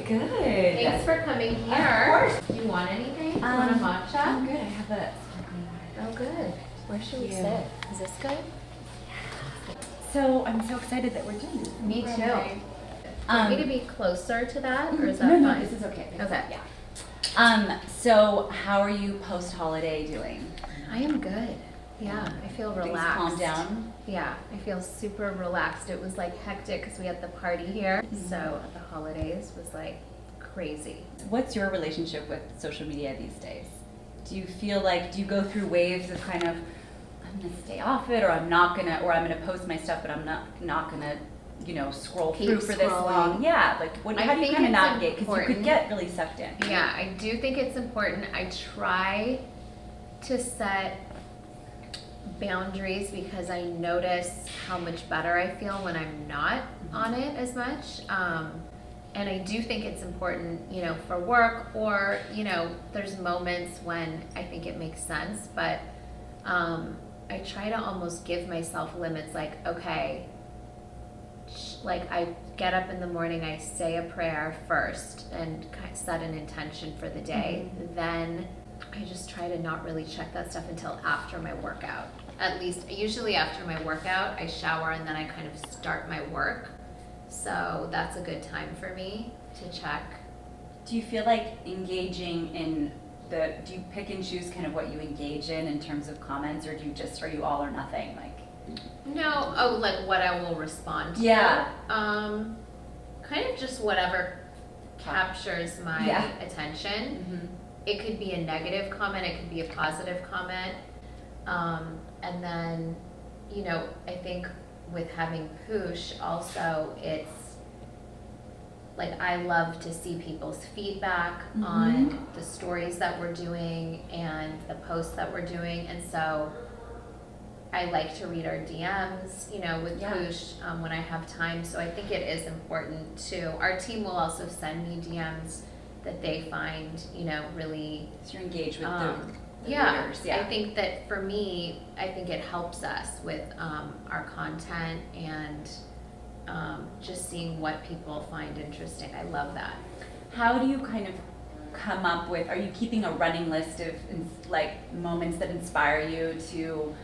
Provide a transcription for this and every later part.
Good. Thanks for coming here. Of course. Do you want anything? You want a matcha? I'm good. I have a sparkling water. Oh, good. Where should we sit? Is this good? So I'm so excited that we're doing this. Me too. Want me to be closer to that, or is that no, fine? this is okay. Okay. Yeah. So how are you post-holiday doing? I am good. Yeah, I feel relaxed. Things calm down? Yeah, I feel super relaxed. It was like hectic because we had the party here. So the holidays was like crazy. What's your relationship with social media these days? Do you feel like, do you go through waves of kind of, I'm gonna stay off it, or I'm gonna post my stuff, but I'm not gonna, scroll through for this long. Yeah, like how do you kind of navigate? Because you could get really sucked in. Yeah, I do think it's important. I try to set boundaries because I notice how much better I feel when I'm not on it as much. And I do think it's important, for work, or, there's moments when I think it makes sense, but I try to almost give myself limits, like, okay, like I get up in the morning, I say a prayer first and set an intention for the day. Then I just try to not really check that stuff until after my workout. At least, usually after my workout, I shower and then I kind of start my work. So that's a good time for me to check. Do you feel like engaging in do you pick and choose kind of what you engage in terms of comments, or are you all or nothing? Like, no, like what I will respond to. Yeah. Kind of just whatever captures my attention. It could be a negative comment, it could be a positive comment. And then, I think with having Poosh also, it's like I love to see people's feedback on the stories that we're doing and the posts that we're doing. And so I like to read our DMs, with Poosh when I have time. So I think it is important to, our team will also send me DMs that they find, really. So you're engaged with the readers. I think that for me, I think it helps us with our content and just seeing what people find interesting. I love that. How do you kind of come up with, are you keeping a running list of moments that inspire you to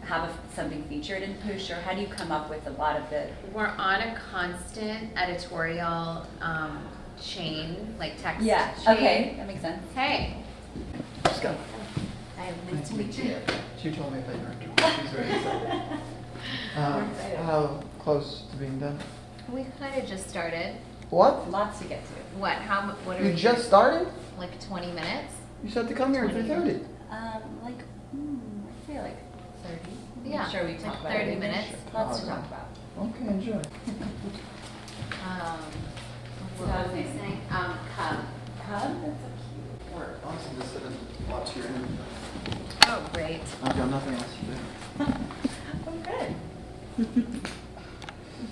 have something featured in Poosh, or how do you come up with a lot of the? We're on a constant editorial chain, like text chain. Okay, that makes sense. Hey. Let's go. Nice to meet you. She told me about your interview. She's very excited. How close to being done? We kind of just started. What? Lots to get to. What are you we just started? Like 20 minutes? You said to come here at 3:30. I'd say like 30. Yeah. I'm sure we talk about 30 it. minutes. Lots to talk about. Okay, enjoy. What was I saying? Cub. Cub? That's so cute. Alright, awesome. Just sit and watch your interview. Oh, great. I've got nothing else to do. Oh, good.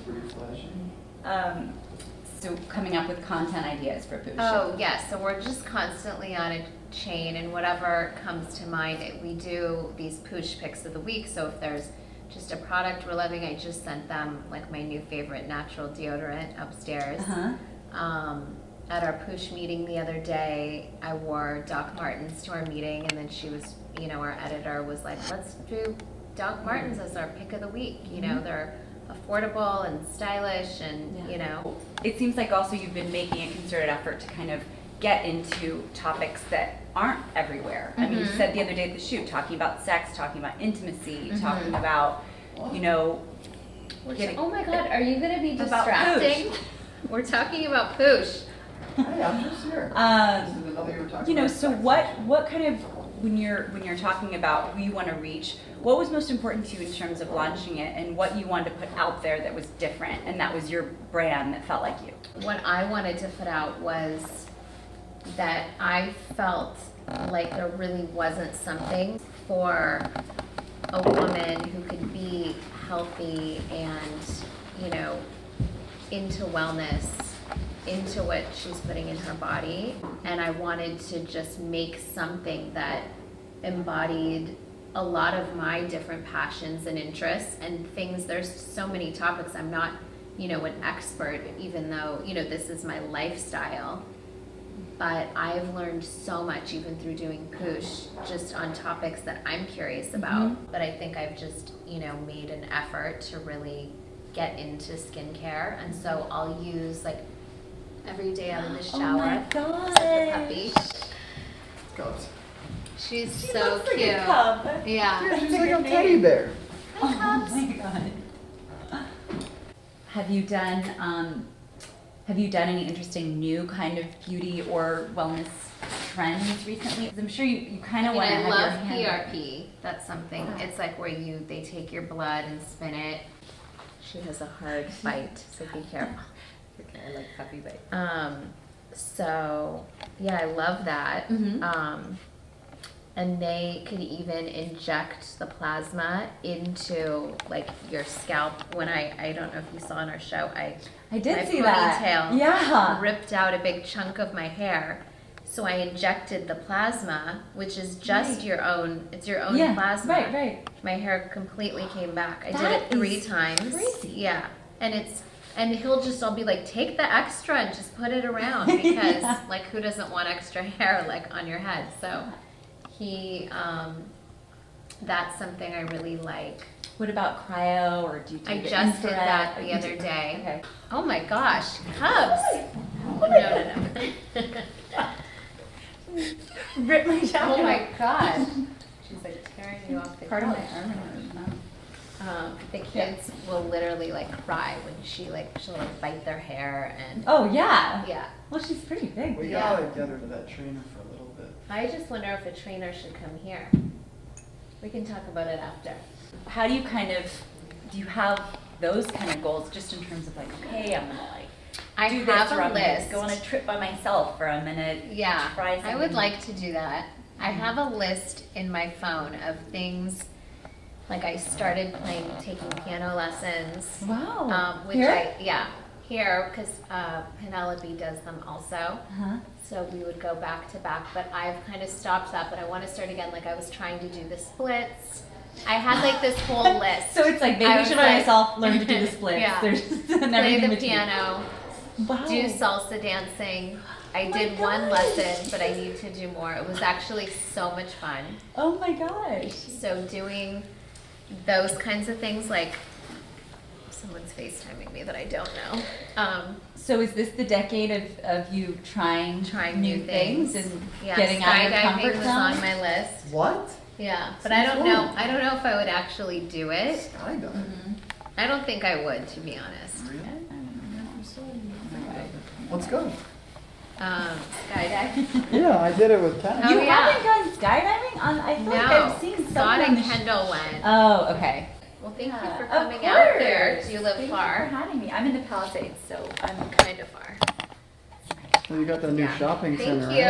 Pretty flashy. So coming up with content ideas for Poosh. Oh, yes. So we're just constantly on a chain, and whatever comes to mind, we do these Poosh picks of the week. So if there's just a product we're loving, I just sent them like my new favorite natural deodorant upstairs. At our Poosh meeting the other day, I wore Doc Martens to our meeting, and then she was, our editor was like, let's do Doc Martens as our pick of the week. They're affordable and stylish, and It seems like also you've been making a concerted effort to kind of get into topics that aren't everywhere. I mean, you said the other day at the shoot, talking about sex, talking about intimacy, talking about, oh my God, are you going to be about distracting? Poosh. We're talking about Poosh. Hey, I'm just here. This is another you were talking about so sex. what kind of, when you're talking about who you want to reach, what was most important to you in terms of launching it, and what you wanted to put out there that was different, and that was your brand that felt like you? What I wanted to put out was that I felt like there really wasn't something for a woman who could be healthy and, into wellness, into what she's putting in her body. And I wanted to just make something that embodied a lot of my different passions and interests and things. There's so many topics I'm not an expert, even though, this is my lifestyle. But I've learned so much even through doing Poosh, just on topics that I'm curious about. Mm-hmm. But I think I've just, made an effort to really get into skincare. And so I'll use like every day out of the shower. Oh my god. The puppy. Cubs. She's She so looks like cute. a cub. Yeah. She's like a teddy bear. Oh my god. Have you done any interesting new kind of beauty or wellness trends recently? 'Cause I'm sure you kind of want to I have love your hand. PRP. That's something. It's like where they take your blood and spin it. She has a hard bite, so be careful. Okay, I like puppy bites. So yeah, I love that. Mhm. And they could even inject the plasma into like your scalp. When I don't know if you saw in our show, I my did see that. ponytail Yeah. ripped out a big chunk of my hair. So I injected the plasma, which is just Right. your own. It's your own Yeah, plasma. right. My hair completely came back. I did That it 3 is times. crazy. Yeah, and I'll be like, take the extra and just put it around because Yeah. like who doesn't want extra hair like on your head? So that's something I really like. What about cryo, or do you do I the just did infrared? that Oh, the you other did- day. Okay. Oh my gosh, cubs! No. Rip my jacket. Oh my gosh. She's like tearing you off the Part of my couch. arm hurts now. The kids will literally like cry when she'll like bite their hair and Oh yeah. yeah. Well, she's pretty big. We Yeah. gotta get her to that trainer for a little bit. I just wonder if a trainer should come here. We can talk about it after. How do you do you have those kind of goals just in terms of like, okay, I'm gonna like I do this, have or a I'm gonna list. go on a trip by myself, or I'm gonna Yeah, try I something. would like to do that. I have a list in my phone of things, like I started taking piano lessons, Wow. which Here? here, because Penelope does them also. Uh-huh. So we would go back to back, but I've kind of stopped that, but I want to start again. Like I was trying to do the splits. I had like this whole list. So it's like I was vacation by like- myself, learn to do the splits. Yeah. There's and Play everything the between. piano, Wow. do salsa dancing. I Oh my did one gosh. lesson, but I need to do more. It was actually so much fun. Oh my gosh. So doing those kinds of things, like someone's FaceTiming me that I don't know. So is this the decade of you trying New things and Yeah, getting out of your skydiving comfort was zone? on my list. What? Yeah, but Sounds I don't fun. know. I don't know if I would actually do it. Skydiving. Mhm. I don't think I would, to be honest. Really? Okay. Let's go. Skydiving. Yeah, I did it with Kat. Oh, You yeah. haven't gone skydiving? I feel like No, I've seen Scott someone on and the Kendall went. Oh, okay. Well, thank you Yeah, for of coming out there. course. Do you live Thank far? you for having me. I'm in the Palisades, so I'm kind of far. So you got the new Yeah. shopping Thank center, you. right?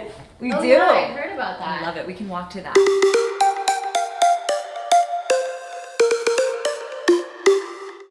yeah, we Oh, do. yeah, I heard about that. I love it. We can walk to that.